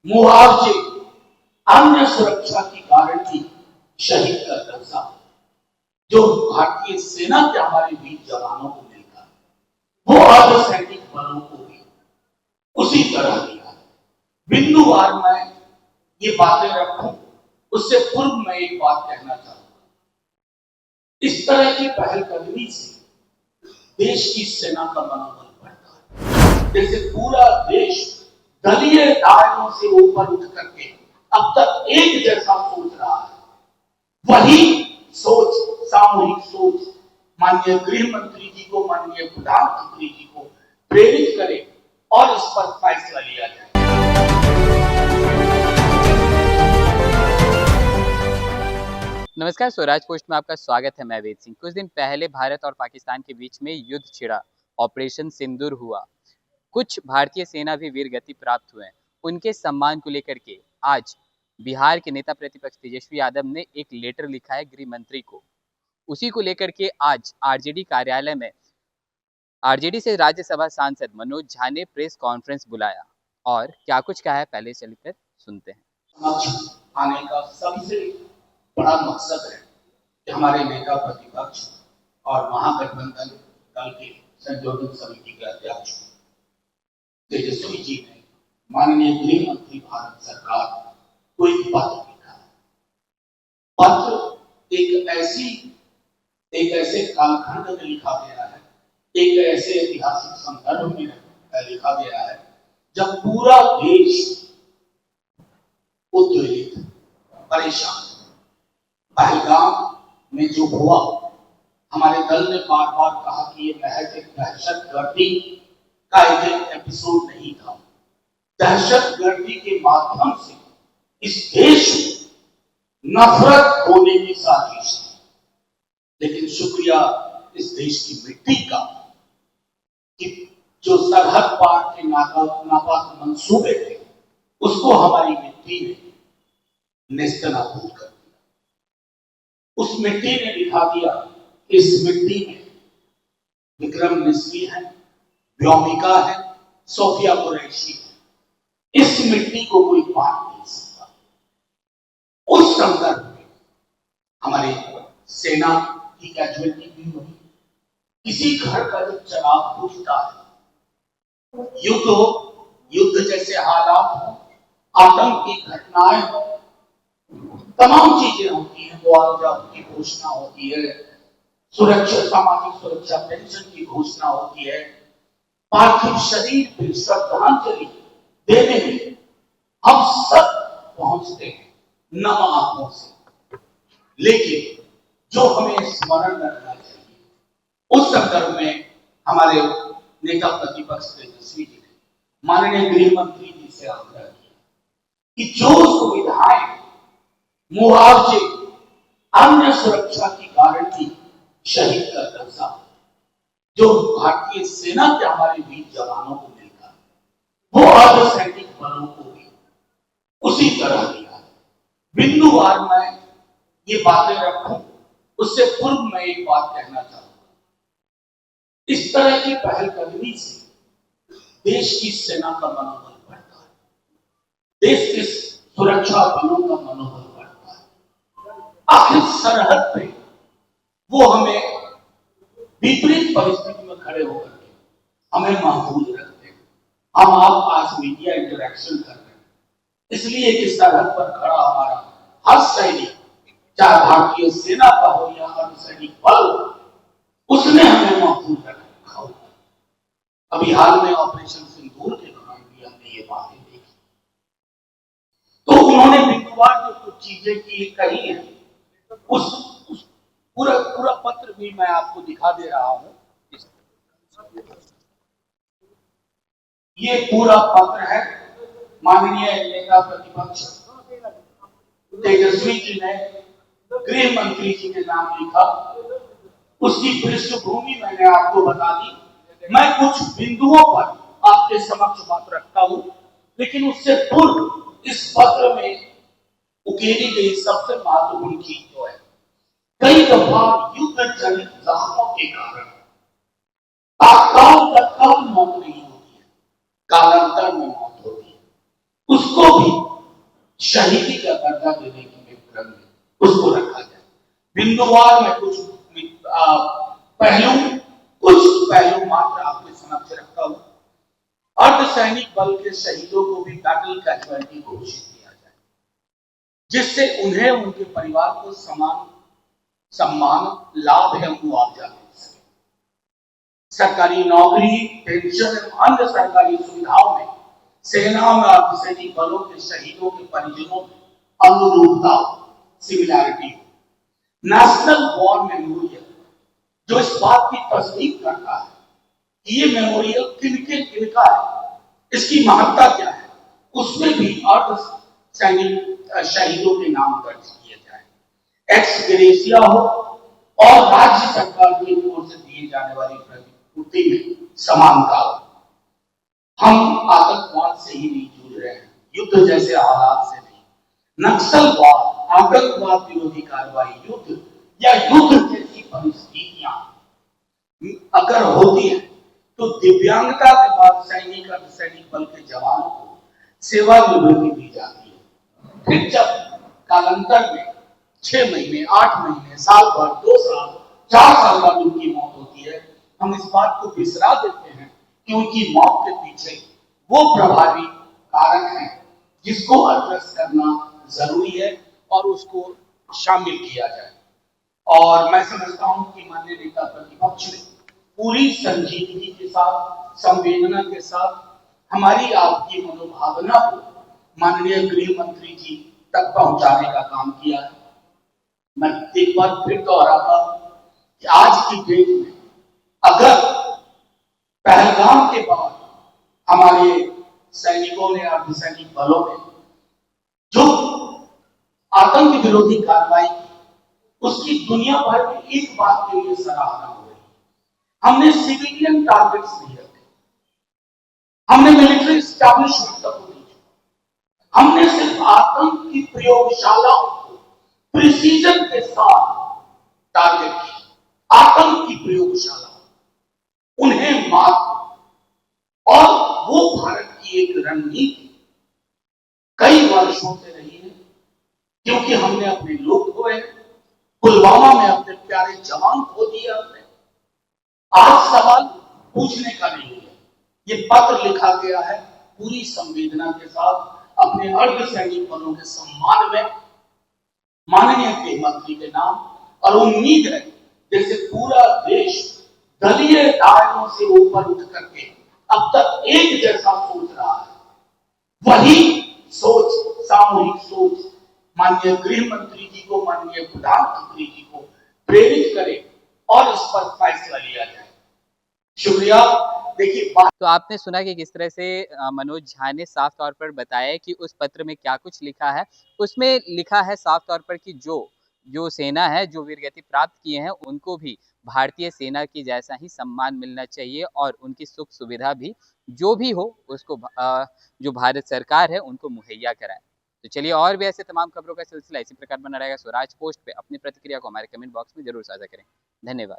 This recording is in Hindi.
मुआवजे, अन्य सुरक्षा की गारंटी, शहीद का दर्जा जो भारतीय सेना के हमारे वीर जवानों को मिलता है, वो अर्धसैनिक बलों को भी उसी तरह दिया है। बिंदुवार मैं ये बातें रखूं, उससे पूर्व मैं एक बात कहना चाहूंगा। इस तरह की पहलकदमी से देश की सेना का मनोबल बढ़ता है। जैसे पूरा देश दलीय दायरों से ऊपर उठ करके अब तक एक जैसा सोच रहा है, वही सोच, सामूहिक सोच माननीय गृह मंत्री जी को, माननीय प्रधानमंत्री जी को प्रेरित करे और इस पर फैसला लिया जाए। नमस्कार, स्वराज पोस्ट में आपका स्वागत है। मैं वेद सिंह। कुछ दिन पहले भारत और पाकिस्तान के बीच में युद्ध छिड़ा, ऑपरेशन सिंदूर हुआ। कुछ भारतीय सेना भी वीर गति प्राप्त हुए। उनके सम्मान को लेकर के आज बिहार के नेता प्रतिपक्ष तेजस्वी यादव ने एक लेटर लिखा है गृह मंत्री को। उसी को लेकर के आज आरजेडी कार्यालय में आरजेडी से राज्यसभा सांसद मनोज झा ने प्रेस कॉन्फ्रेंस बुलाया और क्या कुछ कहा है, पहले चलकर सुनते हैं। आने का सबसे बड़ा मकसद है कि हमारे नेता प्रतिपक्ष और महागठबंधन दल के संयोजन समिति के अध्यक्ष तेजस्वी जी ने माननीय गृह मंत्री भारत सरकार को एक पत्र लिखा है। पत्र एक ऐसे कालखंड में लिखा गया है, एक ऐसे ऐतिहासिक संदर्भ में लिखा गया है जब पूरा देश उद्वेलित, परेशान। पहलगाम में जो हुआ, हमारे दल ने बार बार कहा कि ये महज एक दहशतगर्दी का एक एपिसोड नहीं था। दहशतगर्दी के माध्यम से इस देश में नफरत होने की साजिश थी, लेकिन शुक्रिया इस देश की मिट्टी का कि जो सरहद पार के नापाक मंसूबे थे, उसको हमारी मिट्टी ने नेस्तनाबूद कर दिया। उस मिट्टी ने दिखा दिया, इस मिट्टी में विक्रम मिस्री है, व्योमिका है, सोफिया कुरैशी है। इस मिट्टी को कोई बांट नहीं सकता। उस संदर्भ में हमारे सेना की कैजुअलिटी भी हुई। किसी घर का जब चराग बुझता है, युद्ध हो, युद्ध जैसे हालात हो, आतंक की घटनाएं हो, तमाम चीजें होती हैं। मुआवजा की घोषणा होती है, सुरक्षा, सामाजिक सुरक्षा पेंशन की घोषणा होती है, पार्थिव शरीर पर श्रद्धांजलि देने में हम सब पहुंचते हैं नम आंखों से। लेकिन जो हमें स्मरण रखना चाहिए, उस संदर्भ में हमारे नेता प्रतिपक्ष तेजस्वी जी ने माननीय गृह मंत्री जी से आग्रह किया कि जो सुविधाएं, मुआवजे, अन्य सुरक्षा की गारंटी, शहीद का दर्जा जो भारतीय सेना के हमारे वीर जवानों को मिलता है, वो अर्धसैनिक बलों को भी उसी तरह दिया है। बिंदुवार मैं ये बातें रखूं, उससे पूर्व मैं एक बात कहना चाहूंगा। इस तरह की पहलकदमी से देश की सेना का मनोबल बढ़ता है, देश के सुरक्षा बलों का मनोबल बढ़ता है। आखिर सरहद पे वो हमें विपरीत परिस्थिति में खड़े होकर के हमें महफूज रखते हैं। हम आप आज मीडिया इंटरेक्शन कर रहे हैं, इसलिए कि सरहद पर खड़ा हमारा हर सैनिक, चाहे भारतीय सेना का हो या अर्धसैनिक बल, उसने हमें महफूज रखा होगा। अभी हाल में ऑपरेशन सिंदूर के दौरान भी हमने ये बातें देखी। तो उन्होंने बिंदुवार जो कुछ चीजें की कही है, उस पूरा पत्र भी मैं आपको दिखा दे रहा हूं। ये पूरा पत्र है, माननीय नेता प्रतिपक्ष तेजस्वी जी ने गृह मंत्री जी के नाम लिखा। उसकी पृष्ठभूमि मैंने आपको बता दी। मैं कुछ बिंदुओं पर आपके समक्ष बात रखता हूं, लेकिन उससे पूर्व इस पत्र में उकेरी गई सबसे महत्वपूर्ण चीज जो है, कई दफा युद्ध जनित जख्मों के कारण तत्काल मौत नहीं होती है, कालांतर में मौत होती है। उसको भी शहीदी का दर्जा देने के क्रम में उसको रखा जाए। बिंदुवार में कुछ पहलू मात्र आपके समक्ष रखता हूं। अर्धसैनिक बल के शहीदों को भी बैटल कैजुअलिटी घोषित किया जाए, जिससे उन्हें उनके परिवार को समान सम्मान, लाभ एवं मुआवजा मिल सके। सरकारी नौकरी, पेंशन एवं अन्य सरकारी सुविधाओं में सेना में अर्धसैनिक बलों के शहीदों के परिजनों में अनुरूपता, सिमिलैरिटी हो। नेशनल वॉर मेमोरियल जो इस बात की तस्दीक करता है कि ये मेमोरियल किनका है, इसकी महत्ता क्या है, उसमें भी अर्धसैनिक शहीदों के नाम दर्ज किए जाए। एक्स ग्रेसिया हो और राज्य सरकार की ओर से दिए जाने वाली प्रतिपूर्ति में समानता हो। हम आतंकवाद से ही नहीं जूझ रहे हैं, युद्ध जैसे हालात से नहीं। नक्सलवाद, आतंकवाद विरोधी कार्रवाई, युद्ध या युद्ध जैसी परिस्थितियां अगर होती है तो दिव्यांगता के बाद सैनिक अर्धसैनिक बल के जवानों को सेवानिवृत्ति दी जाती है। फिर जब कालांतर में 6 महीने, 8 महीने, साल भर, 2 साल, 4 साल बाद उनकी मौत होती है, हम इस बात को बिसरा देते हैं कि उनकी मौत के पीछे वो प्रभावी कारण है जिसको एड्रेस करना जरूरी है और उसको शामिल किया जाए। और मैं समझता हूं कि माननीय नेता प्रतिपक्ष ने पूरी संजीदगी के साथ, संवेदना के साथ हमारी आपकी मनोभावना को माननीय गृह मंत्री जी तक पहुंचाने का काम किया है। मैं एक बार फिर दोहराता हूं कि आज की डेट में अगर पहलगाम के बाद हमारे सैनिकों ने, अर्धसैनिक बलों ने जो आतंक विरोधी कार्रवाई की, उसकी दुनिया भर में एक बात के लिए सराहना हो रही है। हमने सिविलियन टारगेट्स नहीं रखे, हमने मिलिट्री एस्टैब्लिशमेंट तक नहीं छोड़ा, हमने सिर्फ आतंक की प्रयोगशालाओं को प्रिसीजन के साथ टारगेट किया। आतंक की प्रयोगशाला उन्हें मात, और वो भारत की एक रणनीति कई वर्षों से रही है, क्योंकि हमने अपने लोग खोए, पुलवामा में अपने प्यारे जवान खो दिए हमने। आज सवाल पूछने का नहीं है, ये पत्र लिखा गया है पूरी संवेदना के साथ अपने अर्धसैनिक बलों के सम्मान में, माननीय गृह मंत्री के नाम, और उम्मीद है जैसे पूरा देश दलीय दायरों से ऊपर उठ करके अब तक एक जैसा सोच रहा है, वही सोच, सामूहिक सोच माननीय गृह मंत्री जी को, माननीय प्रधानमंत्री जी को प्रेरित करे और इस पर फैसला लिया जाए। शुक्रिया। देखिए, तो आपने सुना कि किस तरह से मनोज झा ने साफ तौर पर बताया कि उस पत्र में क्या कुछ लिखा है। उसमें लिखा है साफ तौर पर कि जो सेना है, जो वीरगति प्राप्त किए हैं, उनको भी भारतीय सेना की जैसा ही सम्मान मिलना चाहिए और उनकी सुख सुविधा भी जो भी हो उसको जो भारत सरकार है उनको मुहैया कराए। तो चलिए, और भी ऐसे तमाम खबरों का सिलसिला इसी प्रकार बना रहेगा। स्वराज पोस्ट पे अपनी प्रतिक्रिया को हमारे कमेंट बॉक्स में जरूर साझा करें। धन्यवाद।